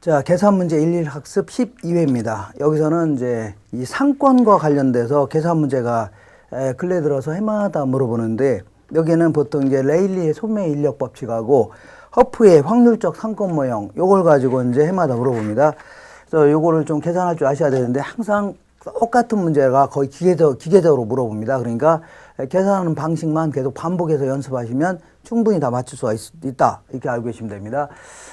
자, 계산 문제 11학습 12회입니다. 여기서는 이제 이 상권과 관련돼서 계산 문제가 근래 들어서 해마다 물어보는데, 여기는 보통 이제 레일리의 소매 인력 법칙하고 허프의 확률적 상권 모형, 요걸 가지고 이제 해마다 물어봅니다. 그래서 요거를 좀 계산할 줄 아셔야 되는데, 항상 똑같은 문제가 거의 기계적으로 물어봅니다. 그러니까 계산하는 방식만 계속 반복해서 연습하시면 충분히 다 맞출 수가 있다, 이렇게 알고 계시면 됩니다.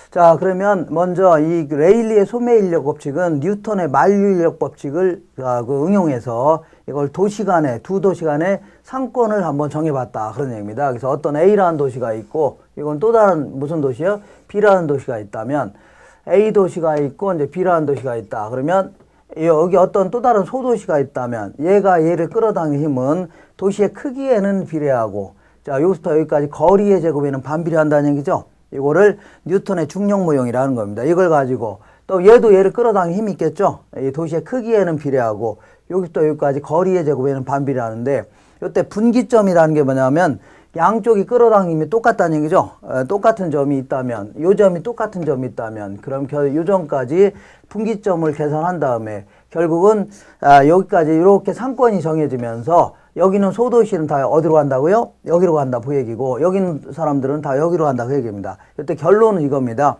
자, 그러면 먼저 이 레일리의 소매 인력 법칙은 뉴턴의 만류 인력 법칙을 응용해서 이걸 두 도시 간의 상권을 한번 정해봤다, 그런 얘기입니다. 그래서 어떤 A라는 도시가 있고, 이건 또 다른 무슨 도시요? B라는 도시가 있다면, A 도시가 있고 이제 B라는 도시가 있다. 그러면 여기 어떤 또 다른 소도시가 있다면, 얘가 얘를 끌어당기는 힘은 도시의 크기에는 비례하고, 자, 여기서부터 여기까지 거리의 제곱에는 반비례한다는 얘기죠. 이거를 뉴턴의 중력 모형이라는 겁니다. 이걸 가지고 또 얘도 얘를 끌어당기는 힘이 있겠죠. 이 도시의 크기에는 비례하고, 여기부터 여기까지 거리의 제곱에는 반비례하는데, 이때 분기점이라는 게 뭐냐면 양쪽이 끌어당기는 힘이 똑같다는 얘기죠. 똑같은 점이 있다면, 요 점이 똑같은 점이 있다면, 그럼 요 점까지 분기점을 계산한 다음에 결국은 여기까지 이렇게 상권이 정해지면서, 여기는 소도시는 다 어디로 간다고요? 여기로 간다, 그 얘기고, 여기 있는 사람들은 다 여기로 간다, 그 얘기입니다. 이때 결론은 이겁니다.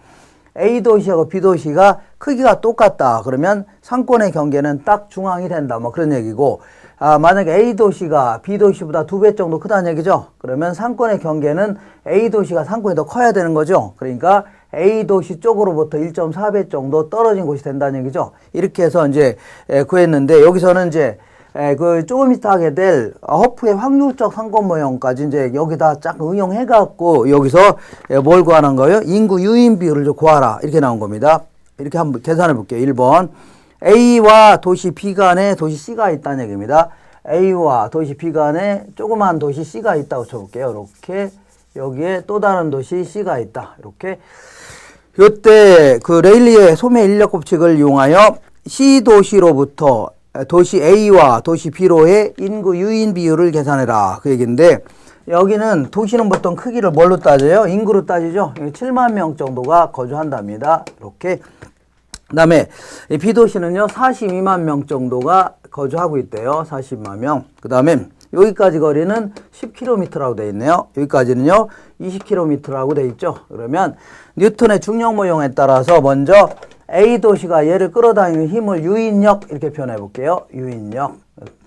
A 도시하고 B 도시가 크기가 똑같다. 그러면 상권의 경계는 딱 중앙이 된다, 뭐 그런 얘기고, 만약에 A 도시가 B 도시보다 2배 정도 크다는 얘기죠. 그러면 상권의 경계는 A 도시가 상권이 더 커야 되는 거죠. 그러니까 A 도시 쪽으로부터 1.4배 정도 떨어진 곳이 된다는 얘기죠. 이렇게 해서 이제 구했는데, 여기서는 이제 조금 이따 하게 될 허프의 확률적 상권 모형까지 이제 여기다 쫙 응용해갖고, 여기서 뭘 구하는 거예요? 인구 유인 비율을 좀 구하라, 이렇게 나온 겁니다. 이렇게 한번 계산해 볼게요. 1번. A와 도시 B 간에 도시 C가 있다는 얘기입니다. A와 도시 B 간에 조그만 도시 C가 있다고 쳐볼게요. 이렇게. 여기에 또 다른 도시 C가 있다. 이렇게. 이때 그 레일리의 소매 인력 법칙을 이용하여 C 도시로부터 도시 A와 도시 B로의 인구 유인 비율을 계산해라, 그 얘기인데, 여기는 도시는 보통 크기를 뭘로 따져요? 인구로 따지죠. 7만 명 정도가 거주한답니다. 이렇게. 그 다음에 B도시는요 42만 명 정도가 거주하고 있대요. 42만 명. 그 다음에 여기까지 거리는 10km라고 되어 있네요. 여기까지는요 20km라고 되어 있죠. 그러면 뉴턴의 중력 모형에 따라서 먼저 A 도시가 얘를 끌어당기는 힘을 유인력, 이렇게 표현해 볼게요. 유인력.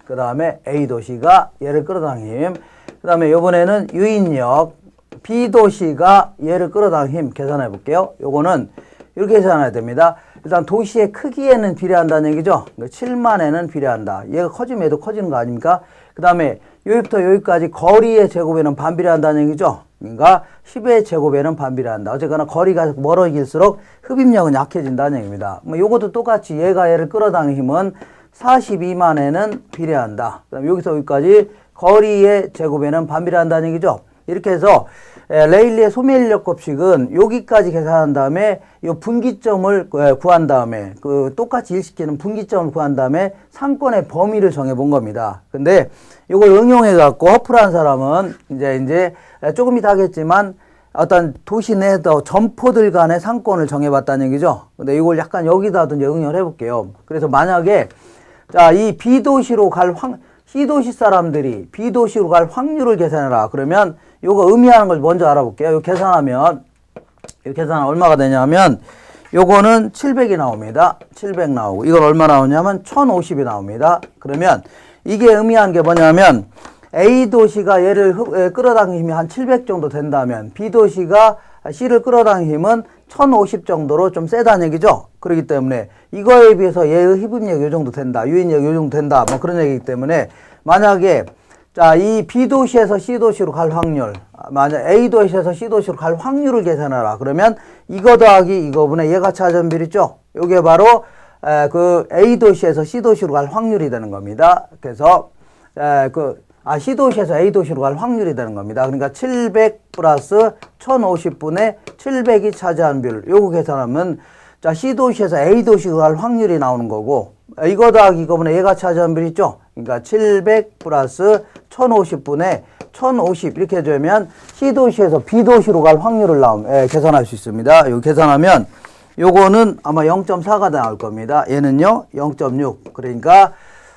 그 다음에 A 도시가 얘를 끌어당기는 힘. 그 다음에 이번에는 유인력. B 도시가 얘를 끌어당기는 힘 계산해 볼게요. 요거는 이렇게 계산해야 됩니다. 일단 도시의 크기에는 비례한다는 얘기죠. 7만에는 비례한다. 얘가 커지면 얘도 커지는 거 아닙니까? 그 다음에 여기부터 여기까지 거리의 제곱에는 반비례한다는 얘기죠. 그러니까 10의 제곱에는 반비례한다. 어쨌거나 거리가 멀어질수록 흡입력은 약해진다는 얘기입니다. 뭐 요것도 똑같이 얘가 얘를 끌어당기는 힘은 42만에는 비례한다. 그다음 여기서 여기까지 거리의 제곱에는 반비례한다는 얘기죠. 이렇게 해서 레일리의 소매 인력 법칙은 여기까지 계산한 다음에 이 분기점을 구한 다음에, 그 똑같이 일시키는 분기점을 구한 다음에 상권의 범위를 정해 본 겁니다. 근데 이걸 응용해 갖고 허프라는 사람은 이제 조금 이따 하겠지만 어떤 도시 내 점포들 간의 상권을 정해 봤다는 얘기죠. 근데 이걸 약간 여기다도 이제 응용을 해 볼게요. 그래서 만약에 자, 이 B 도시로 갈 C 도시 사람들이 B 도시로 갈 확률을 계산해라. 그러면 요거 의미하는 걸 먼저 알아볼게요. 요 계산하면 얼마가 되냐면, 요거는 700이 나옵니다. 700 나오고, 이건 얼마 나오냐면 1050이 나옵니다. 그러면 이게 의미하는 게 뭐냐면, A 도시가 얘를 끌어당기는 힘이 한 700 정도 된다면, B 도시가 C를 끌어당기는 힘은 1050 정도로 좀 세다는 얘기죠. 그렇기 때문에 이거에 비해서 얘의 흡입력이 요 정도 된다, 유인력이 요 정도 된다, 뭐 그런 얘기이기 때문에, 만약에 자, 이 B도시에서 C도시로 갈 확률, 만약 A도시에서 C도시로 갈 확률을 계산하라. 그러면 이거 더하기 이거분의 얘가 차전비율 있죠? 요게 바로 그 A도시에서 C도시로 갈 확률이 되는 겁니다. 그래서 C도시에서 A도시로 갈 확률이 되는 겁니다. 그러니까 700 플러스 1050분의 700이 차지하는 비율, 요거 계산하면 자, C도시에서 A도시로 갈 확률이 나오는 거고, 이거 더하기 이거분의 얘가 차지하는 비율 있죠? 그러니까 700 플러스 1050분의 1050 이렇게 해주면 C도시에서 B도시로 갈 확률을 계산할 수 있습니다. 이거 계산하면 요거는 아마 0.4가 나올 겁니다. 얘는요 0.6. 그러니까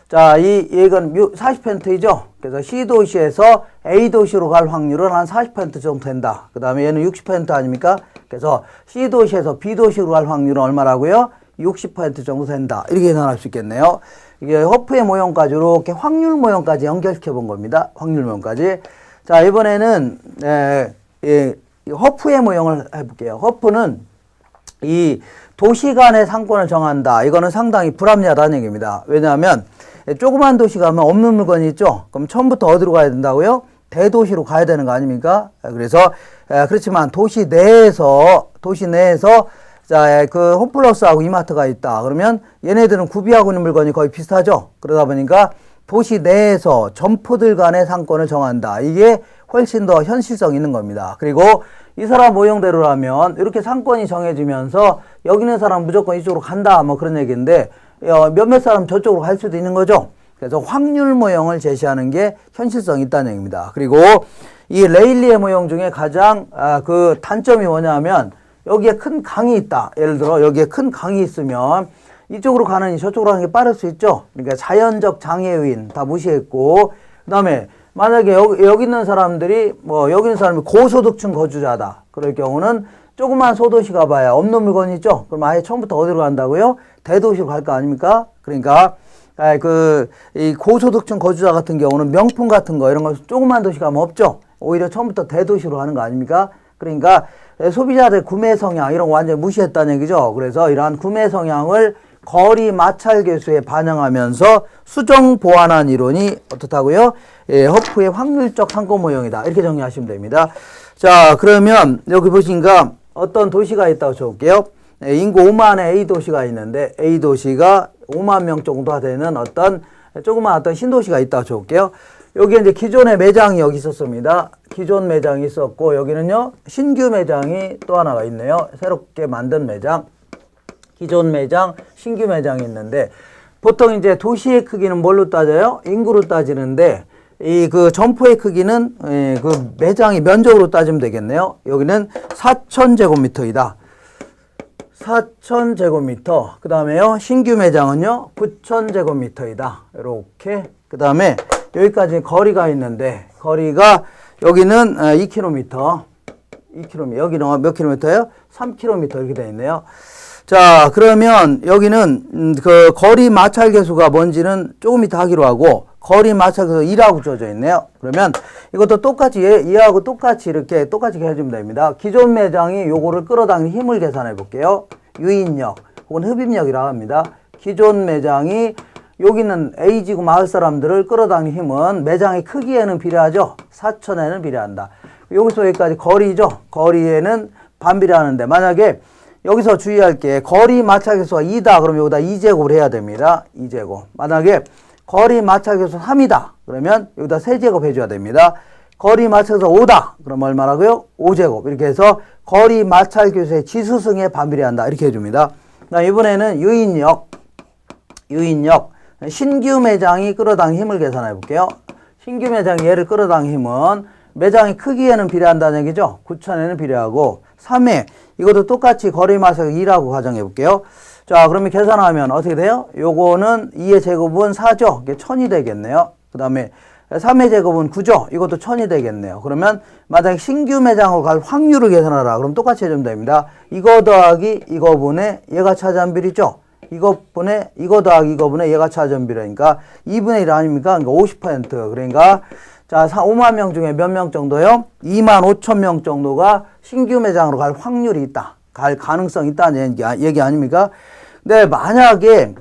자, 이건 40%이죠. 그래서 C도시에서 A도시로 갈 확률은 한 40% 정도 된다. 그 다음에 얘는 60% 아닙니까? 그래서 C도시에서 B도시로 갈 확률은 얼마라고요? 60% 정도 된다. 이렇게 계산할 수 있겠네요. 이게 허프의 모형까지 이렇게 확률 모형까지 연결시켜 본 겁니다. 확률 모형까지. 자, 이번에는 허프의 모형을 해볼게요. 허프는 이 도시 간의 상권을 정한다. 이거는 상당히 불합리하다는 얘기입니다. 왜냐하면 조그만 도시 가면 없는 물건이 있죠. 그럼 처음부터 어디로 가야 된다고요? 대도시로 가야 되는 거 아닙니까? 그래서 그렇지만 도시 내에서 자, 그 홈플러스하고 이마트가 있다. 그러면 얘네들은 구비하고 있는 물건이 거의 비슷하죠. 그러다 보니까 도시 내에서 점포들 간의 상권을 정한다. 이게 훨씬 더 현실성 있는 겁니다. 그리고 이 사람 모형대로라면 이렇게 상권이 정해지면서 여기 있는 사람 무조건 이쪽으로 간다. 뭐 그런 얘기인데 몇몇 사람 저쪽으로 갈 수도 있는 거죠. 그래서 확률 모형을 제시하는 게 현실성이 있다는 얘기입니다. 그리고 이 레일리의 모형 중에 가장 그 단점이 뭐냐면 여기에 큰 강이 있다. 예를 들어 여기에 큰 강이 있으면 이쪽으로 가느니 저쪽으로 가는 게 빠를 수 있죠. 그러니까 자연적 장애 요인 다 무시했고, 그 다음에 만약에 여기 있는 사람들이 여기 있는 사람이 고소득층 거주자다. 그럴 경우는 조그만 소도시 가봐야 없는 물건이 있죠. 그럼 아예 처음부터 어디로 간다고요? 대도시로 갈 거 아닙니까? 그러니까 이 고소득층 거주자 같은 경우는 명품 같은 거 이런 거 조그만 도시 가면 없죠. 오히려 처음부터 대도시로 가는 거 아닙니까? 그러니까 소비자들 구매 성향 이런 거 완전히 무시했다는 얘기죠. 그래서 이러한 구매 성향을 거리 마찰 계수에 반영하면서 수정 보완한 이론이 어떻다고요? 허프의 확률적 상권 모형이다. 이렇게 정리하시면 됩니다. 자, 그러면 여기 보시니까 어떤 도시가 있다고 적을게요. 인구 5만의 A도시가 있는데 A도시가 5만 명 정도 되는 조그만 어떤 신도시가 있다고 적을게요. 여기 이제 기존의 매장이 여기 있었습니다. 기존 매장이 있었고 여기는요 신규 매장이 또 하나가 있네요. 새롭게 만든 매장, 기존 매장, 신규 매장이 있는데 보통 이제 도시의 크기는 뭘로 따져요? 인구로 따지는데 이 그 점포의 크기는 그 매장이 면적으로 따지면 되겠네요. 여기는 4,000제곱미터이다. 4,000제곱미터. 그 다음에요 신규 매장은요 9,000제곱미터이다. 이렇게. 그 다음에 여기까지 거리가 있는데 거리가 여기는 2km, 여기는 몇 킬로미터예요? 3km 이렇게 되어 있네요. 자, 그러면 여기는 그 거리 마찰 계수가 뭔지는 조금 이따 하기로 하고 거리 마찰 계수 2라고 주어져 있네요. 그러면 이것도 똑같이 얘하고 똑같이 이렇게 해주면 됩니다. 기존 매장이 요거를 끌어당기는 힘을 계산해 볼게요. 유인력 혹은 흡입력이라고 합니다. 기존 매장이 여기는 A지구 마을 사람들을 끌어당기는 힘은 매장의 크기에는 비례하죠. 4,000에는 비례한다. 여기서 여기까지 거리죠. 거리에는 반비례하는데 만약에 여기서 주의할 게 거리 마찰 계수가 2다. 그러면 여기다 2제곱을 해야 됩니다. 2제곱. 만약에 거리 마찰 계수 3이다. 그러면 여기다 3제곱 해줘야 됩니다. 거리 마찰 계수 5다. 그럼 얼마라고요? 5제곱. 이렇게 해서 거리 마찰 계수의 지수승에 반비례한다. 이렇게 해줍니다. 이번에는 유인력. 신규 매장이 끌어당긴 힘을 계산해 볼게요. 신규 매장이 얘를 끌어당긴 힘은 매장의 크기에는 비례한다는 얘기죠. 9,000에는 비례하고 3회 이것도 똑같이 거리 마찰 2라고 가정해 볼게요. 자, 그러면 계산하면 어떻게 돼요? 요거는 2의 제곱은 4죠. 이게 1,000이 되겠네요. 그 다음에 3의 제곱은 9죠. 이것도 1,000이 되겠네요. 그러면 만약에 신규 매장으로 갈 확률을 계산하라. 그럼 똑같이 해주면 됩니다. 이거 더하기 이거분의 얘가 차지한 비리죠. 이거 더하기 이거분의 얘가 차지한 비례니까 2분의 1 아닙니까? 그러니까 50%. 그러니까 자, 5만 명 중에 몇 명 정도요? 2만 5천 명 정도가 신규 매장으로 갈 확률이 있다. 갈 가능성이 있다는 얘기 아닙니까? 근데 만약에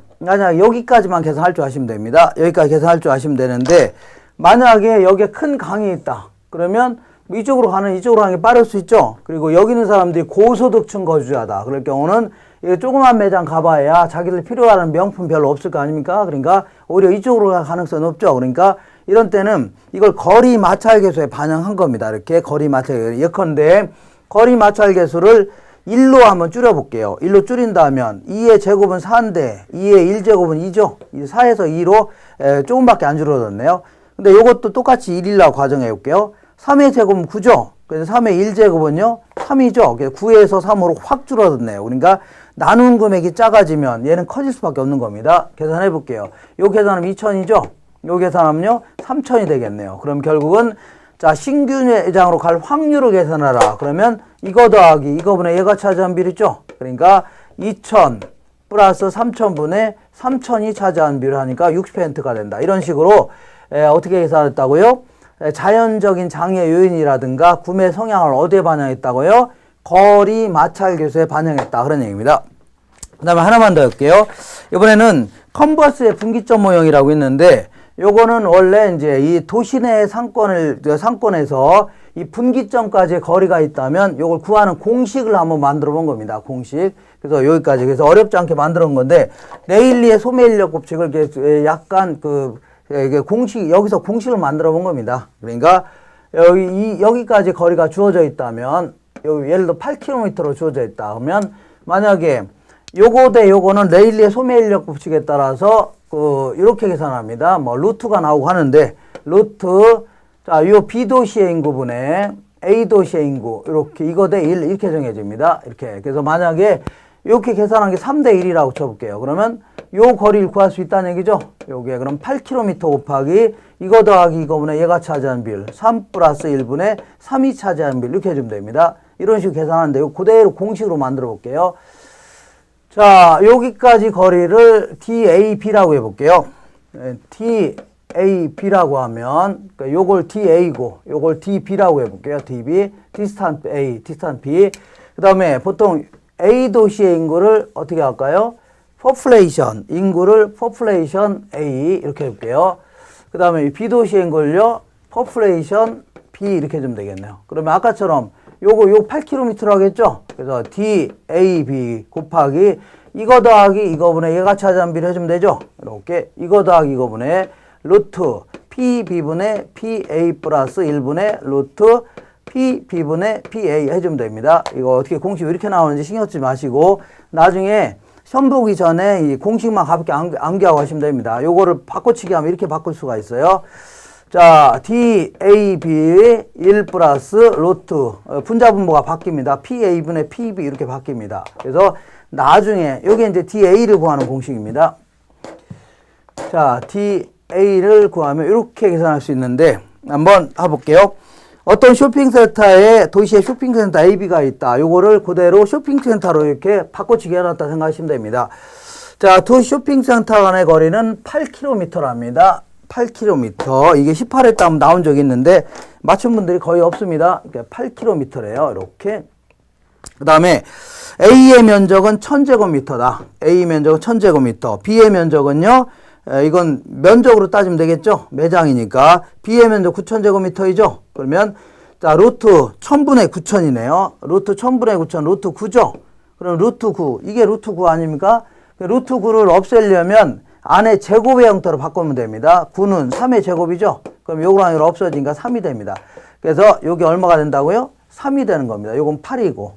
여기까지만 계산할 줄 아시면 됩니다. 여기까지 계산할 줄 아시면 되는데 만약에 여기에 큰 강이 있다. 그러면 이쪽으로 가는 게 빠를 수 있죠. 그리고 여기 있는 사람들이 고소득층 거주자다. 그럴 경우는 이 조그만 매장 가봐야 자기들 필요하는 명품 별로 없을 거 아닙니까? 그러니까 오히려 이쪽으로 갈 가능성은 없죠. 그러니까 이런 때는 이걸 거리 마찰 계수에 반영한 겁니다. 이렇게 거리 마찰 계수. 예컨대 거리 마찰 계수를 1로 한번 줄여볼게요. 1로 줄인다면 2의 제곱은 4인데 2의 1제곱은 2죠. 4에서 2로 조금밖에 안 줄어들었네요. 근데 이것도 똑같이 1이라고 가정해 볼게요. 3의 제곱은 9죠. 그래서 3의 1제곱은요. 3이죠. 9에서 3으로 확 줄어들네요. 그러니까 나눈 금액이 작아지면 얘는 커질 수밖에 없는 겁니다. 계산해 볼게요. 요 계산하면 2,000이죠. 요 계산하면요 3,000이 되겠네요. 그럼 결국은 자 신규 매장으로 갈 확률을 계산하라. 그러면 이거 더하기 이거분의 얘가 차지한 비율이죠. 그러니까 2,000 플러스 3,000분의 3,000이 차지한 비율을 하니까 60%가 된다. 이런 식으로 어떻게 계산했다고요? 자연적인 장애 요인이라든가 구매 성향을 어디에 반영했다고요? 거리 마찰 계수에 반영했다. 그런 얘기입니다. 그 다음에 하나만 더 할게요. 이번에는 컨버스의 분기점 모형이라고 있는데 요거는 원래 이제 이 도시 내 상권에서 이 분기점까지의 거리가 있다면 요걸 구하는 공식을 한번 만들어 본 겁니다. 공식. 그래서 여기까지. 그래서 어렵지 않게 만들어 본 건데 레일리의 소매인력 법칙을 약간 공식, 여기서 공식을 만들어 본 겁니다. 그러니까 여기까지 거리가 주어져 있다면 여기 예를 들어 8km로 주어져 있다. 그러면 만약에 요거 대 요거는 레일리의 소매인력 법칙에 따라서 이렇게 계산합니다. 뭐 루트가 나오고 하는데 루트 자, 요 B 도시의 인구분의 A 도시의 인구 이렇게 이거 대 1 이렇게 정해집니다. 이렇게. 그래서 만약에 이렇게 계산한 게 3대 1이라고 쳐볼게요. 그러면 요 거리를 구할 수 있다는 얘기죠. 요게 그럼 8km 곱하기 이거 더하기 이거분의 얘가 차지한 비율 3 플러스 1분의 3이 차지한 비율 이렇게 해주면 됩니다. 이런 식으로 계산하는데 요 그대로 공식으로 만들어 볼게요. 자, 여기까지 거리를 DAB라고 해볼게요. DAB라고 하면, 그러니까 요걸 DA고, 요걸 DB라고 해볼게요. DB, 디스탄트 A, 디스탄트 B. 그 다음에 보통 A 도시의 인구를 어떻게 할까요? population, 인구를 population A, 이렇게 해볼게요. 그 다음에 B 도시의 인구를요, population B, 이렇게 해주면 되겠네요. 그러면 아까처럼 요 8km라고 하겠죠? 그래서 DAB 곱하기 이거 더하기 이거분의 얘가 차지한 비를 해주면 되죠? 이렇게 이거 더하기 이거분의 루트 PB분의 PA 플러스 1분의 루트 PB분의 PA 해주면 됩니다. 이거 어떻게 공식 왜 이렇게 나오는지 신경 쓰지 마시고 나중에 시험 보기 전에 이 공식만 가볍게 암기하고 하시면 됩니다. 요거를 바꿔치기 하면 이렇게 바꿀 수가 있어요. 자, DAB 1 플러스 루트 분자분모가 바뀝니다. PA분의 PB 이렇게 바뀝니다. 그래서 나중에 여기 이제 DA를 구하는 공식입니다. 자, DA를 구하면 이렇게 계산할 수 있는데 한번 해볼게요. 어떤 쇼핑센터에 도시에 쇼핑센터 AB가 있다. 요거를 그대로 쇼핑센터로 이렇게 바꿔치기 해놨다 생각하시면 됩니다. 자, 두 쇼핑센터 간의 거리는 8km랍니다. 8km. 이게 18회 따면 나온 적이 있는데 맞춘 분들이 거의 없습니다. 8km래요. 이렇게. 그 다음에 A의 면적은 1000제곱미터다. A 면적은 1000제곱미터. B의 면적은요. 이건 면적으로 따지면 되겠죠. 매장이니까. B의 면적 9000제곱미터이죠. 그러면 자 루트 1000분의 9000이네요. 루트 1000분의 9000 루트 9죠. 그럼 루트 9. 이게 루트 9 아닙니까? 루트 9를 없애려면 안에 제곱의 형태로 바꾸면 됩니다. 9는 3의 제곱이죠. 그럼 요거랑 요거 없어지니까 3이 됩니다. 그래서 여기 얼마가 된다고요? 3이 되는 겁니다. 요건 8이고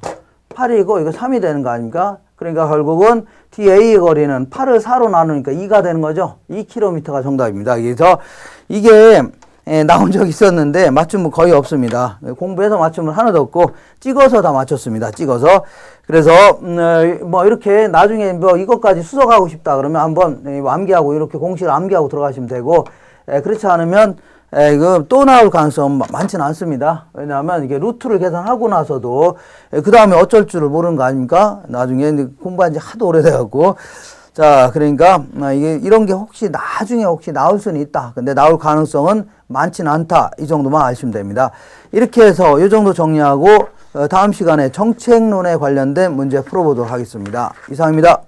이거 3이 되는 거 아닙니까? 그러니까 결국은 DA의 거리는 8을 4로 나누니까 2가 되는 거죠. 2km가 정답입니다. 그래서 이게 나온 적이 있었는데 맞춤은 거의 없습니다. 공부해서 맞춤은 하나도 없고 찍어서 다 맞췄습니다. 찍어서. 그래서 뭐 이렇게 나중에 뭐 이것까지 수석하고 싶다 그러면 한번 암기하고 이렇게 공식을 암기하고 들어가시면 되고 그렇지 않으면 이거 또 나올 가능성은 많지는 않습니다. 왜냐하면 이게 루트를 계산하고 나서도 그 다음에 어쩔 줄을 모르는 거 아닙니까? 나중에 공부한 지 하도 오래돼갖고 자, 그러니까 이게 이런 게 나중에 혹시 나올 수는 있다. 근데 나올 가능성은 많지는 않다. 이 정도만 아시면 됩니다. 이렇게 해서 이 정도 정리하고 다음 시간에 정책론에 관련된 문제 풀어보도록 하겠습니다. 이상입니다.